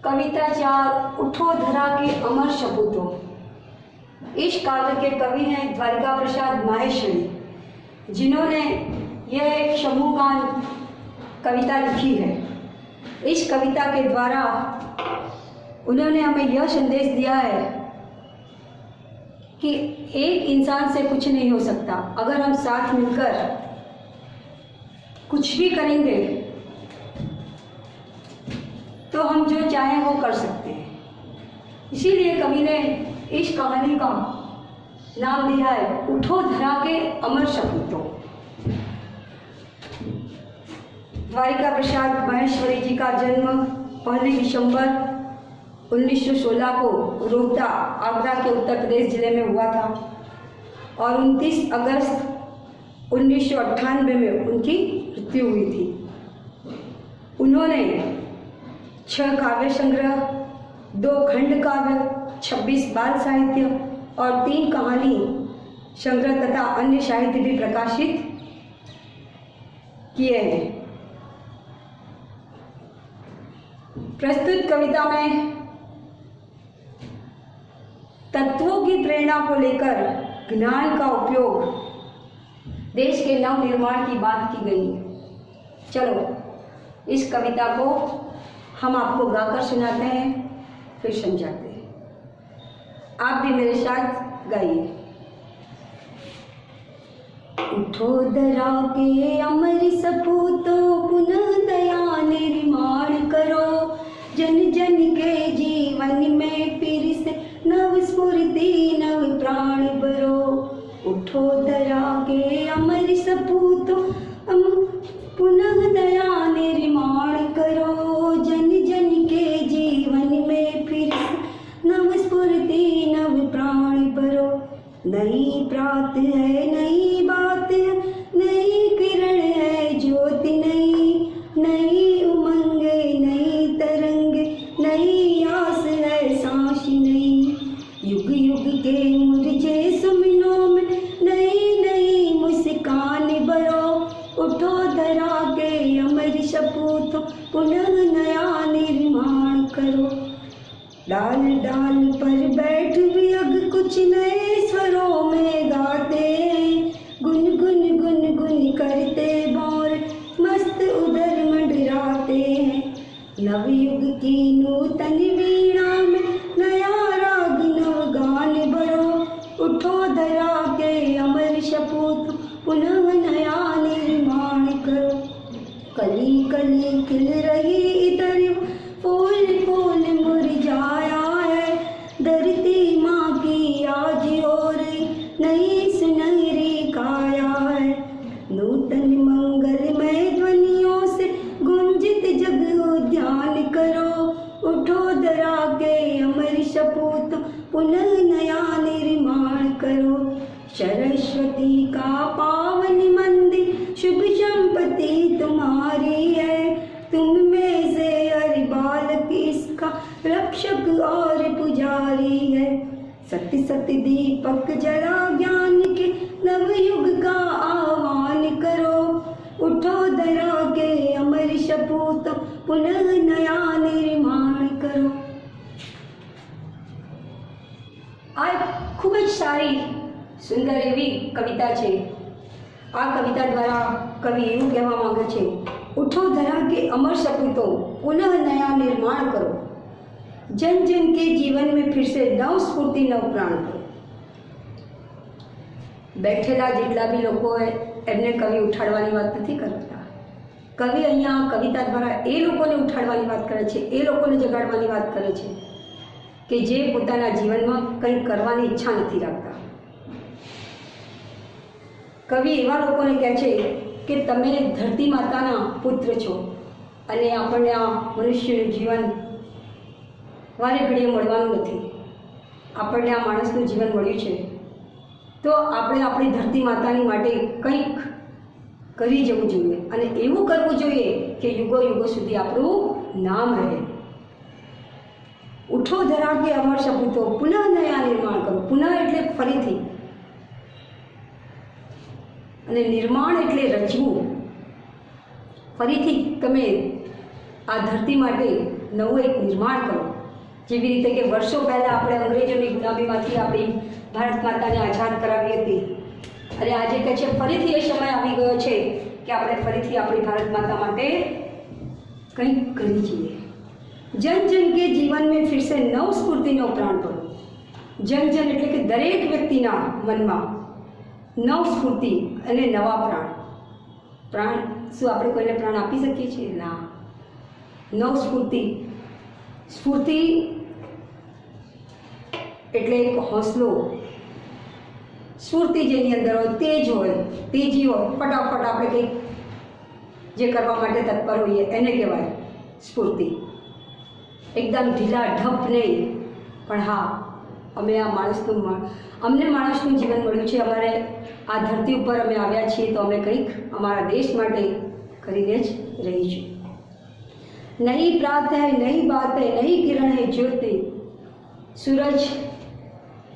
कविता 4 उठो धरा के अमर सपूतों। इस काव्य के कवि हैं द्वारिका प्रसाद माहेश्वरी, जिन्होंने यह एक समूहगान कविता लिखी है। इस कविता के द्वारा उन्होंने हमें यह संदेश दिया है कि एक इंसान से कुछ नहीं हो सकता। अगर हम साथ मिलकर कुछ भी करेंगे तो हम जो चाहें वो कर सकते हैं। इसीलिए कवि ने इस कहानी का नाम दिया है उठो धरा के अमर सपूतों। द्वारिका प्रसाद माहेश्वरी जी का जन्म 1 दिसंबर 1916 को रोहता, आगरा के उत्तर प्रदेश जिले में हुआ था और 29 अगस्त 1998 में उनकी मृत्यु हुई थी। उन्होंने 6 काव्य संग्रह, 2 खंड काव्य, 26 बाल साहित्य और 3 कहानी संग्रह तथा अन्य साहित्य भी प्रकाशित किए हैं। प्रस्तुत कविता में तत्वों की प्रेरणा को लेकर ज्ञान का उपयोग देश के नव निर्माण की बात की गई है। चलो इस कविता को हम आपको गाकर सुनाते हैं, फिर समझाते हैं। आप भी मेरे साथ गाइए। उठो धरा के अमर सपूतों, पुनः दया निर्माण करो। जन जन के जीवन में फिर से नव स्फूर्ति नव प्राण भरो। उठो धरा के अमर सपूतों, पुनः दया निर्माण करो। जन जन के जीवन में फिर से नव स्फूर्ति नव प्राण भरो। नई प्रात है, नई बात है, नई किरण है ज्योति नई। नई उमंग, नई तरंग, नई आस है सांस नई। युग युग के मुरझे सुमनों में नई नई मुस्कान भरो। उठो धरा के अमर सपूतों, पुनः नया निर्माण करो। डाल डाल पर बैठ विहग कुछ नए स्वरों में गाते। गुन गुन गुन गुन करते भौर मस्त उधर मंडराते हैं। नवयुग की नूतन वीणा में नया राग नव गान भरो। उठो धरा के अमर सपूतों, पुनः नया निर्माण करो। कली कली खिल रही इधर फूल फूल मुरझाया है। धरती माँ की आज और नई सुनहरी काया है। नूतन मंगलमय ध्वनियों से गुंजित जग उद्यान करो। उठो धरा के अमर सपूतों, पुनः नया निर्माण करो। सरस्वती का पावन मंदिर शुभ संपत्ति तुम्हारी है। तुम में से हर बालक इसका रक्षक और पुजारी है। सत्य सत्य दीपक जला ज्ञान के नवयुग का आह्वान करो। उठो धरा के अमर सपूतों, पुनः नया निर्माण करो। આ ખૂબ જ સારી સુંદર એવી કવિતા છે। આ કવિતા દ્વારા કવિ એવું કહેવા માંગે છે, ઉઠો ધરા के अमर सपूतों, पुनः नया निर्माण करो। जन जन के जीवन में फिर से नव स्फूर्ति नव प्राण करो। બેઠેલા જેટલા બી લોકો હોય એમને કવિ ઉઠાડવાની વાત નથી કરતા। કવિ અહીંયા કવિતા દ્વારા એ લોકોને ઉઠાડવાની વાત કરે છે, એ લોકોને જગાડવાની વાત કરે છે કે જે પોતાના જીવનમાં કંઈ કરવાની ઈચ્છા નથી રાખતા। કવિ એવા લોકોને કહે છે કે તમે ધરતી માતાના પુત્ર છો અને આપણને આ મનુષ્યનું જીવન વારે ઘડીએ મળવાનું નથી। આપણને આ માણસનું જીવન મળ્યું છે તો આપણે આપણી ધરતી માતાની માટે કંઈક કરી જવું જોઈએ અને એવું કરવું જોઈએ કે યુગો યુગો સુધી આપણું નામ રહે। ઉઠો ધરા કે અમર સપૂતો, પુનઃ નયા નિર્માણ કરો। પુનઃ એટલે ફરીથી અને નિર્માણ એટલે રચવું। ફરીથી તમે આ ધરતી માટે નવું એક નિર્માણ કરો. જેવી રીતે કે વર્ષો પહેલાં આપણે અંગ્રેજોની ગુલામીમાંથી આપણી ભારત માતાને આઝાદ કરાવી હતી, અને આજે કહે છે ફરીથી એ સમય આવી ગયો છે કે આપણે ફરીથી આપણી ભારત માતા માટે કંઈક કરી છીએ. જન જન કે જીવન મેં ફિર સે નવ સ્ફૂર્તિનો પ્રાણ ભરો. જન જન એટલે કે દરેક વ્યક્તિના મનમાં નવ સ્ફૂર્તિ અને નવા પ્રાણ. પ્રાણ શું આપણે કોઈને પ્રાણ આપી શકીએ છીએ? ના. નવ સ્ફૂર્તિ. સ્ફૂર્તિ એટલે એક હોંસલો, સ્ફૂર્તિ જેની અંદર હોય, તેજ હોય, તેજી હોય, ફટાફટ આપણે કંઈક જે કરવા માટે તત્પર હોઈએ એને કહેવાય સ્ફૂર્તિ. એકદમ ઢીલા ઢપ નહીં, પણ હા અમે આ અમને માણસનું જીવન મળ્યું છે, અમારે આ ધરતી ઉપર અમે આવ્યા છીએ તો અમે કંઈક અમારા દેશ માટે કરીને જ રહીશું. નહીં પ્રાત હૈ, નહીં બાત હૈ, નહીં કિરણ હૈ જ્યોતિ. સૂરજ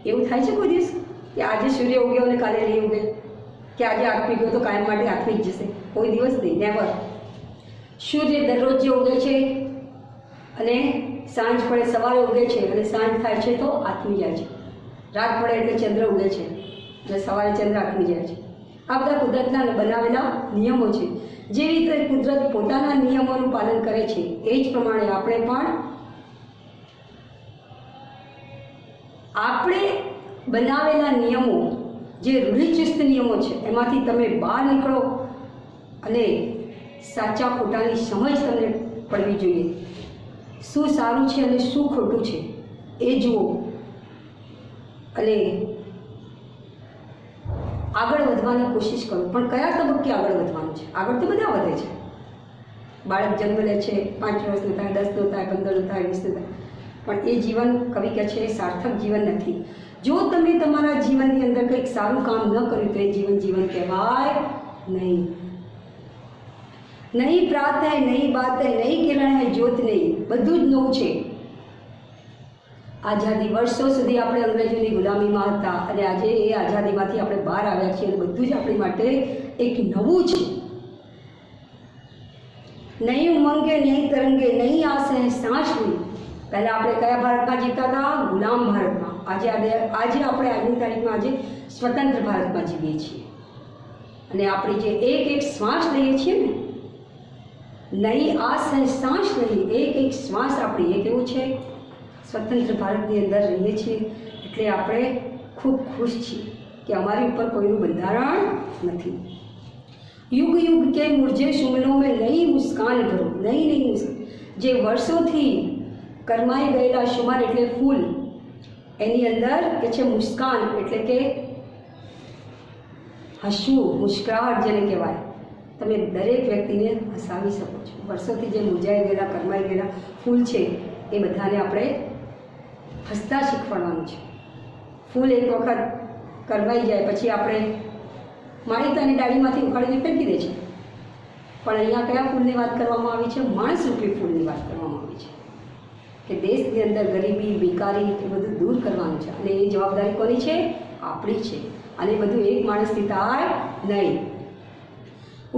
એવું થાય છે કોઈ દિવસ કે આજે સૂર્ય ઉગ્યો અને કાલે નહીં ઉગે, કે આજે આથમી ગયો તો કાયમ માટે આથમી જ જશે? કોઈ દિવસ નહીં, નેવર. સૂર્ય દરરોજ જે ઉગે છે અને સાંજ પડે, સવારે ઉગે છે અને સાંજ થાય છે તો આથમી જાય છે. રાત પડે એટલે ચંદ્ર ઉગે છે અને સવારે ચંદ્ર આથમી જાય છે. આ બધા કુદરતના બનાવેલા નિયમો છે. જેવી રીતે કુદરત પોતાના નિયમોનું પાલન કરે છે એ જ પ્રમાણે આપણે પણ આપણે બનાવેલા નિયમો, જે રૂઢિચુસ્ત નિયમો છે એમાંથી તમે બહાર નીકળો અને સાચા ખોટાની સમજ તમને પડવી જોઈએ. શું સારું છે અને શું ખોટું છે એ જુઓ અને આગળ વધવાની કોશિશ કરો. પણ કયા તબક્કે આગળ વધવાનું છે? આગળ તો બધા વધે છે. બાળક જન્મ લે છે, 5 વર્ષનો થાય, 10નો થાય, 15નો થાય, 20નો થાય, પણ એ જીવન કવિ કહે છે એ સાર્થક જીવન નથી. જો તમે તમારા જીવનની અંદર કંઈક સારું કામ ન કર્યું તો એ જીવન કહેવાય નહીં. નહીં પ્રાત હૈ, નહીં બાત હૈ, નહીં કિરણ હૈ જ્યોત નહીં. બધું જ નવું છે. આઝાદી, વર્ષો સુધી આપણે અંગ્રેજોની ગુલામીમાં હતા અને આજે એ આઝાદીમાંથી આપણે બહાર આવ્યા છીએ અને બધું જ આપણી માટે એક નવું છે. નહીં ઉમંગે, નહીં તરંગે, નહીં આસ હૈ સાંસ નહીં. પહેલાં આપણે કયા ભારતમાં જીવતા હતા? ગુલામ ભારતમાં. આજે આપણે આજની તારીખમાં આજે સ્વતંત્ર ભારતમાં જીવીએ છીએ અને આપણી જે એક શ્વાસ લઈએ છીએ ને, નહીં આસ હૈ સાંસ નહીં, એક શ્વાસ આપણી એ કેવું છે? સ્વતંત્ર ભારતની અંદર રહીએ છીએ એટલે આપણે ખૂબ ખુશ છીએ કે અમારી ઉપર કોઈનું બંધારણ નથી. યુગ યુગ કે મુરઝે સુમનો મેં નઈ મુસ્કાન ભરો. નહીં મુસ્કાન, જે વર્ષોથી કરમાઈ ગયેલા સુમન એટલે ફૂલ, એની અંદર કે છે મુસ્કાન એટલે કે હસવું, મુસ્કરાહટ જેને કહેવાય. તમે દરેક વ્યક્તિને હસાવી શકો છો. વર્ષોથી જે મુરઝાઈ ગયેલા, કરમાઈ ગયેલા ફૂલ છે એ બધાને આપણે હસતા શીખવાડવાનું છે. ફૂલ એક વખત કરવાઈ જાય પછી આપણે માણિકતાની ડાળીમાંથી ઉખાડીને ફેંકી દે છે, પણ અહીંયા કયા ફૂલની વાત કરવામાં આવી છે? માણસરૂપી ફૂલની વાત કરવામાં આવી છે કે દેશની અંદર ગરીબી, બેકારી એ બધું દૂર કરવાનું છે અને એ જવાબદારી કોની છે? આપણી છે. અને બધું એક માણસથી થાય નહીં.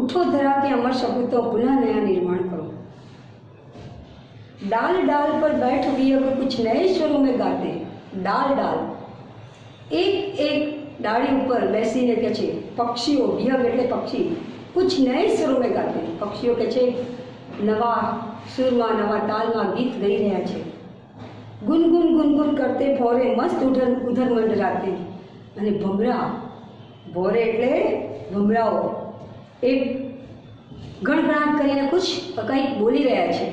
ઉઠો ધરા કે અમર સપૂતો પુનઃ નયા નિર્माण करो. डाल डाल पर बैठ हुई अब कुछ नए स्वरों में गाते. डाल डाल, એક ડાળી ઉપર બેસીને કે છે પક્ષીઓ, વિહગ એટલે પક્ષી, કુછ નए स्वरों में गाते. પક્ષીઓ કે છે નવા સુરમાં, નવા તાલમાં ગીત ગઈ રહ્યા છે. ગુનગુન ગુનગુન કરતે ભોરે મસ્ત ઉધર મંડરાતે. અને ભમરા, ભોરે એટલે ભમરાઓ એ ગણગણાટ કરીને કંઈક બોલી રહ્યા છે.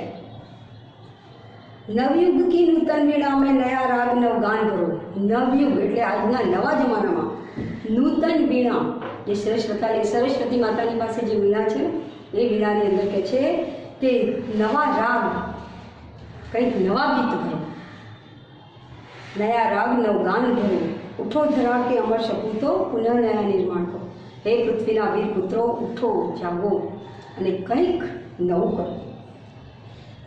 નવયુગ કી નૂતન વીણા મેં નયા રાગ નવ ગાન ભરો. નવયુગ એટલે આજના નવા જમાનામાં નૂતન વીણા, જે સરસ્વતી માતાની પાસે જે વીણા છે એ વીણાની અંદર કહે છે કે નવા રાગ, કંઈક નવા ગીત ભરો. નયા રાગ નવ ગાન ભરો. ઉઠો ધરા કે અમર સપૂતો પુનઃ નયા નિર્માણ કરો. હે પૃથ્વીના વીર પુત્રો, ઉઠો, જાગો અને કંઈક નવું કરો.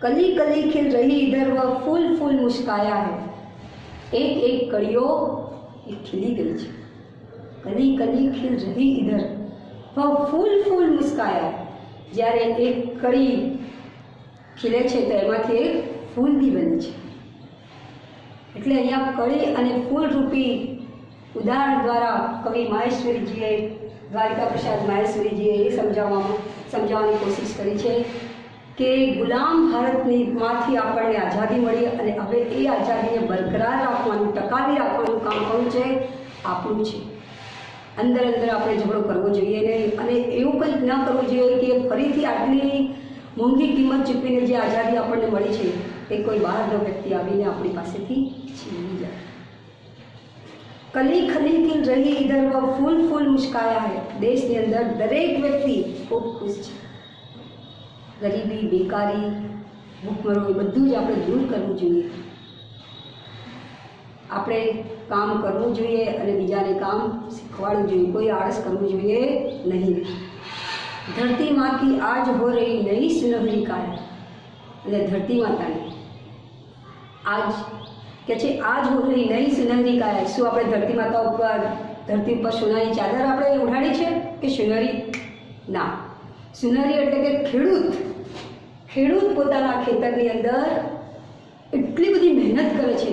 कली कली खिल रही इधर वह फूल फूल मुस्काया है. एक कड़ियों એ ખીલી ગઈ છે. કલી કલી ખिल रही इधर वह फूल फूल मुस्काया. જ્યારે એક કળી ખીલે છે તો એમાંથી એક ફૂલ બી બને છે. એટલે અહીંયા કળી અને ફૂલ રૂપી ઉદાહરણ દ્વારા કવિ માહેશ્વરીજીએ, દ્વારિકા પ્રસાદ માહેશ્વરીજીએ એ સમજાવવાની કોશિશ કરી છે કે ગુલામ ભારતની માંથી આપણને આઝાદી મળી અને હવે એ આઝાદીને બરકરાર રાખવાનું, ટકાવી રાખવાનું કામ કરવું છે આપણું છે. અંદર આપણે ઝઘડો કરવો જોઈએ નહીં અને એવું કંઈક ન કરવું જોઈએ કે ફરીથી આટલી મોંઘી કિંમત ચૂકવીને જે આઝાદી આપણને મળી છે એ કોઈ બહારનો વ્યક્તિ આવીને આપણી પાસેથી છીનવી જાય. કલી ખલી ખिल रही इधर वो फूल फूल मुस्काया है. દેશની અંદર દરેક વ્યક્તિ ખૂબ ખુશ છે. ગરીબી, બેકારી, ભૂખમરો એ બધું જ આપણે દૂર કરવું જોઈએ. આપણે કામ કરવું જોઈએ અને બીજાને કામ શીખવાડવું જોઈએ. કોઈ આળસ કરવું જોઈએ નહીં. ધરતી माँ की आज हो रही नई सुनहरी काया. અને ધરતી માતાને આજ કે છે આજ હો રહી નઈ સુનહરી કાયા. શું આપણે ધરતી માતા ઉપર, ધરતી ઉપર સોનાની ચાદર આપણે ઉડાડી છે કે સુનહરી? ના. સુનહરી એટલે કે ખેડૂત પોતાના ખેતરની અંદર એટલી બધી મહેનત કરે છે.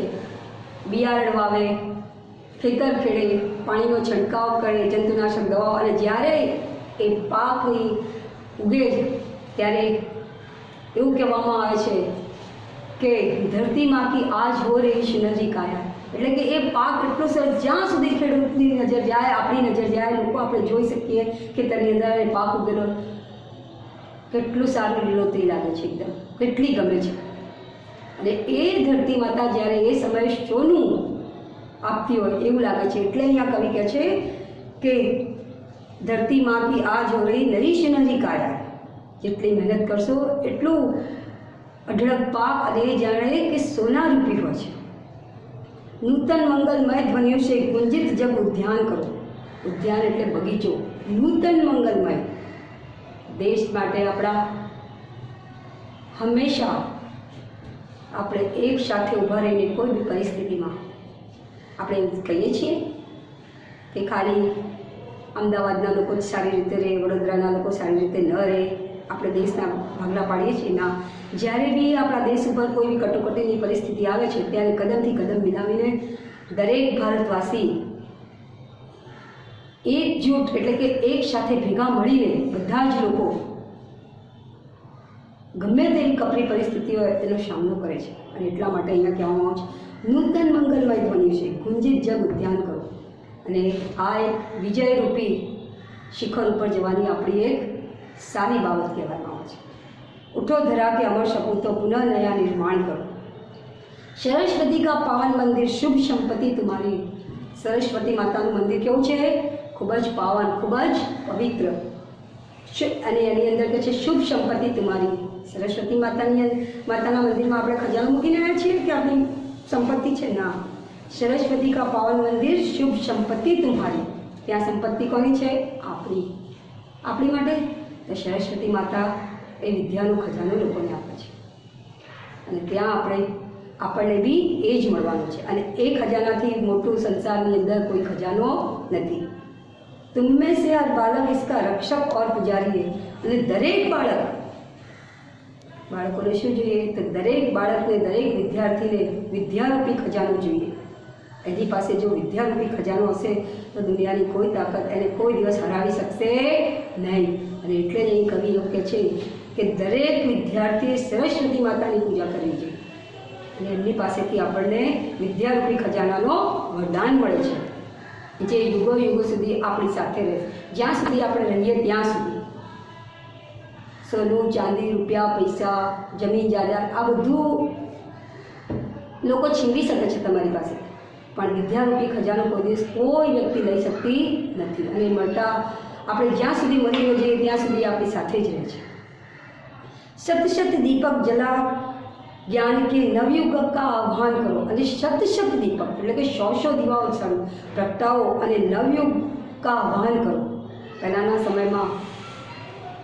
બિયારણ વાવે, ખેતર ખેડે, પાણીનો છંટકાવ કરે, જંતુનાશક દવાઓ, અને જ્યારે એ પાકની ઉગે ત્યારે એવું કહેવામાં આવે છે કે ધરતી माँ की आज हो रही सुनहरी काया. એટલે કે એ પાક એટલો સરસ, જ્યાં સુધી ખેડૂતની નજર જાય, આપણી નજર જાય, લોકો આપણે જોઈ શકીએ ખેતરની અંદર એ પાક ઉગેલો, કેટલું સારું લીલોતરી લાગે છે, એકદમ કેટલી ગમે છે. અને એ ધરતી માતા જ્યારે એ સમયે સોનું આપતી હોય એવું લાગે છે. એટલે અહીંયા કવિ કહે છે કે ધરતી माँ की आज हो रही नई सुनहरी काया. જેટલી મહેનત કરશો એટલું અઢળક પાક અને એ જાણે કે સોના રૂપી હોય છે. નૂતન મંગલમય ધ્વનિઓ છે ગુંજિત જગ ઉદ્યાન કરો. ઉદ્યાન એટલે બગીચો. નૂતન મંગલમય. દેશ માટે આપણા હંમેશા આપણે એક સાથે ઊભા રહીને કોઈ બી પરિસ્થિતિમાં આપણે એવું કહીએ છીએ કે ખાલી અમદાવાદના લોકો જ સારી રીતે રહે, વડોદરાના લોકો સારી રીતે ન રહે, આપણે દેશના ભાગલા પાડીએ છીએ. ના, જ્યારે બી આપણા દેશ ઉપર કોઈ બી કટોકટીની પરિસ્થિતિ આવે છે ત્યારે કદમથી કદમ મિલાવીને દરેક ભારતવાસી એકજૂટ એટલે કે એક સાથે ભેગા મળીને બધા જ લોકો ગમે તેવી કપરી પરિસ્થિતિ હોય તેનો સામનો કરે છે. અને એટલા માટે અહીંયા કહેવામાં આવે છે નૂતન મંગલમય ધ્વનિ છે ગુંજિત જગ ઉદ્યાન કરો. અને આ એક વિજયરૂપી શિખર ઉપર જવાની આપણી એક સારી બાબત કહેવામાં આવે છે. ઉઠો ધરા કે અમર સપૂતો પુનઃ નયા નિર્માણ કરો. સરસ્વતી કા પાવન મંદિર શુભ સંપત્તિ તમારી. સરસ્વતી માતાનું મંદિર કેવું છે? ખૂબ જ પાવન, ખૂબ જ પવિત્ર. અને એની અંદર કે છે શુભ સંપત્તિ તમારી. સરસ્વતી માતાના મંદિરમાં આપણે ખજાનો મૂકીને આવ્યા છીએ કે આપણી સંપત્તિ છે? ના. સરસ્વતી કા પાવન મંદિર શુભ સંપત્તિ તમારી. ત્યાં સંપત્તિ કોની છે? આપણી. આપણી માટે તો સરસ્વતી માતા એ વિદ્યાનો ખજાનો લોકોને આપે છે અને ત્યાં આપણને બી એ જ મળવાનું છે. અને એ ખજાનાથી મોટું સંસારની અંદર કોઈ ખજાનો નથી. तुम में से हर बालक इसका रक्षक और पुजारी है. અને દરેક બાળકોને શું જોઈએ? તો દરેક બાળકને, દરેક વિદ્યાર્થીને વિદ્યારૂપી ખજાનો જોઈએ. એની પાસે જો વિદ્યારૂપી ખજાનો હશે તો દુનિયાની કોઈ તાકાત એને કોઈ દિવસ હરાવી શકશે નહીં. અને એટલે જ અહીં કવિ એવું કહે છે કે દરેક વિદ્યાર્થીએ સરસ્વતી માતાની પૂજા કરવી જોઈએ અને એમની પાસેથી આપણને વિદ્યારૂપી ખજાનાનો વરદાન મળે છે જે યુગો સુધી આપણી સાથે રહે. જ્યાં સુધી આપણે રહીએ ત્યાં સુધી સોનું, ચાંદી, રૂપિયા, પૈસા, જમીન જાયદાદ આ બધું લોકો છીનવી શકે છે તમારી પાસે, પણ વિદ્યારૂપી ખજાનો કોઈ દિવસ કોઈ વ્યક્તિ લઈ શકતી નથી. અને મળતા આપણે જ્યાં સુધી મરીને જઈએ ત્યાં સુધી આપણી સાથે જ રહે છે. સત સત દીપક જલા જ્ઞાન કે નવયુગ કા આહ્વાન કરો. અને સત સત દીપક એટલે કે 100 દીવાઓ પ્રગટાવો અને નવયુગ કા આહ્વાન કરો. પહેલાંના સમયમાં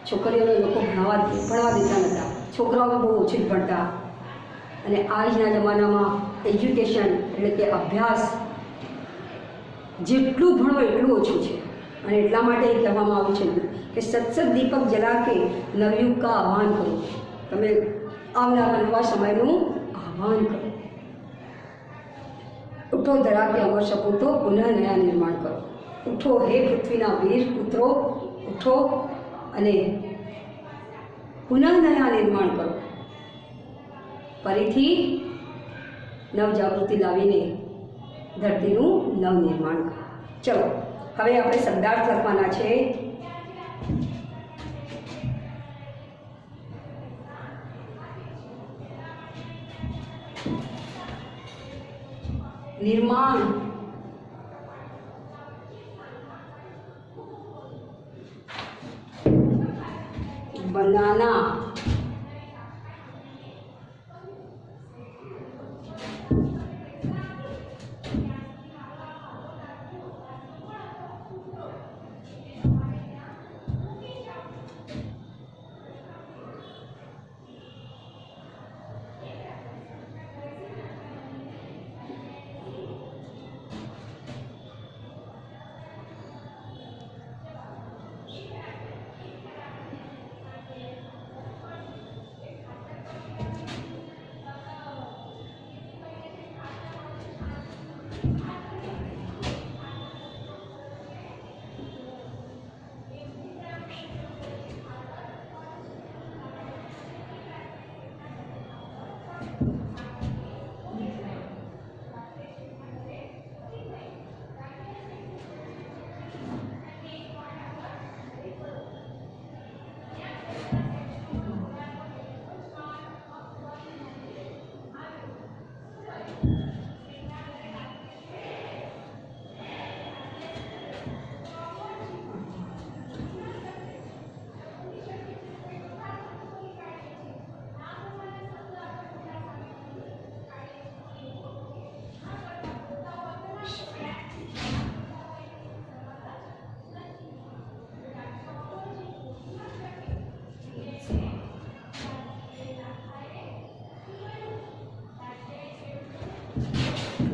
છોકરીઓને લોકો ભણવા દેતા નહોતા. છોકરાઓ બહુ ઓછું જ ભણતા. અને આજના જમાનામાં એજ્યુકેશન એટલે કે અભ્યાસ જેટલું ભણો એટલું ઓછું છે. અને એટલા માટે એ કહેવામાં આવ્યું છે કે સત્સત દીપક જલા કે નવયુગ કા આહ્વાન કરો. તમે આવનારા નવા સમયનું આહ્વાન કરો. ઉઠો ધરા કે અમર સપૂતો, પુનઃ નયા નિર્માણ કરો. ઉઠો હે પૃથ્વીના વીર પુત્રો, ઉઠો અને પુનઃ નયા નિર્માણ કરો. ફરીથી નવજાગૃતિ લાવીને ધરતીનું નવનિર્માણ કરો. ચલો હવે આપણે શબ્દાર્થ લખવાના છે. નિર્માણ, બનાના,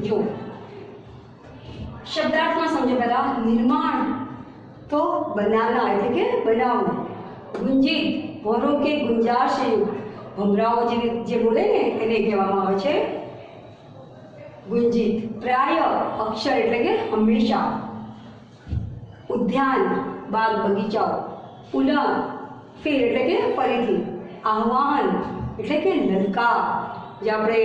જો શબ્દાર્થમાં સમજો. પહેલા નિર્માણ તો બનાવના એટલે કે બનાવવું. ગુંજીત ભોરો કે ગુંજાશ ભમરાઓ જે બોલે ને એને કહેવામાં આવે છે ગુંજીત. પ્રાય અક્ષર એટલે કે હંમેશા. ઉદ્યાન બાગ બગીચાઓ. પુનઃ ફેર એટલે કે ફરીથી. આહ્વાન એટલે કે લલકાર, જે આપણે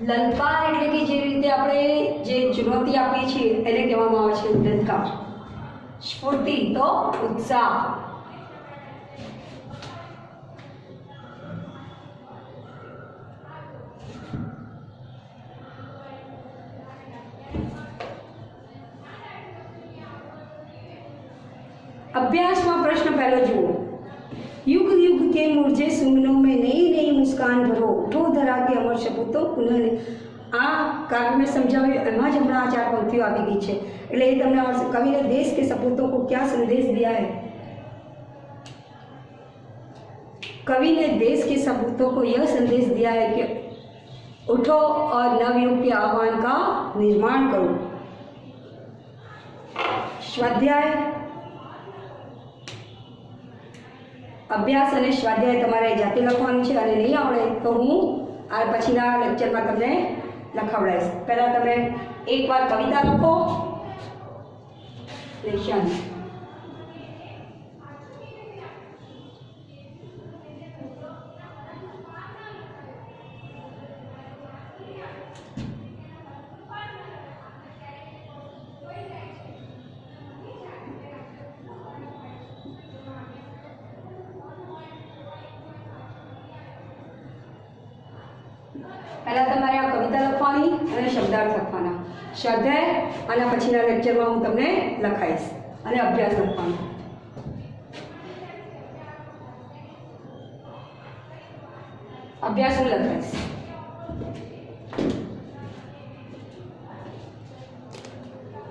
લલકાર એટલે કે જે રીતે આપણે જે ચુનૌતી આપીએ છીએ એને કહેવામાં આવે છે લલકાર. સ્ફૂર્તિ તો ઉત્સાહ. अभ्यास में प्रश्न पहले जुओ. युग युग के मुरझे सुमनों में नई नई मुस्कान भरो. उठो धरा के अमर सपूतो पुनः. आ काव्य में समझाव्યું એમાં જ હમણાં 4 पंक्तियों આવી ગઈ છે એટલે એ તમને આવડશે. कवि ने देश के सपूतों को क्या संदेश दिया है? कवि ने देश के सपूतों को यह संदेश दिया है कि उठो और नवयुग के आह्वान का निर्माण करो. स्वाध्याय अभ्यास અને સ્વાધ્યાય તમારે જાતે લખવાનું છે અને નહીં આવડે તો હું આ પછીના લેક્ચરમાં તમને લખાવડાવીશ. પહેલાં તમે એકવાર કવિતા લખો. લેશન પહેલાં તમારે આ કવિતા લખવાની અને શબ્દાર્થ લખવાના. સ્વાધ્યાય અને પછીના લેક્ચરમાં હું તમને લખાઈશ અને અભ્યાસ લખવાનો. અભ્યાસ હું લખાઈશ.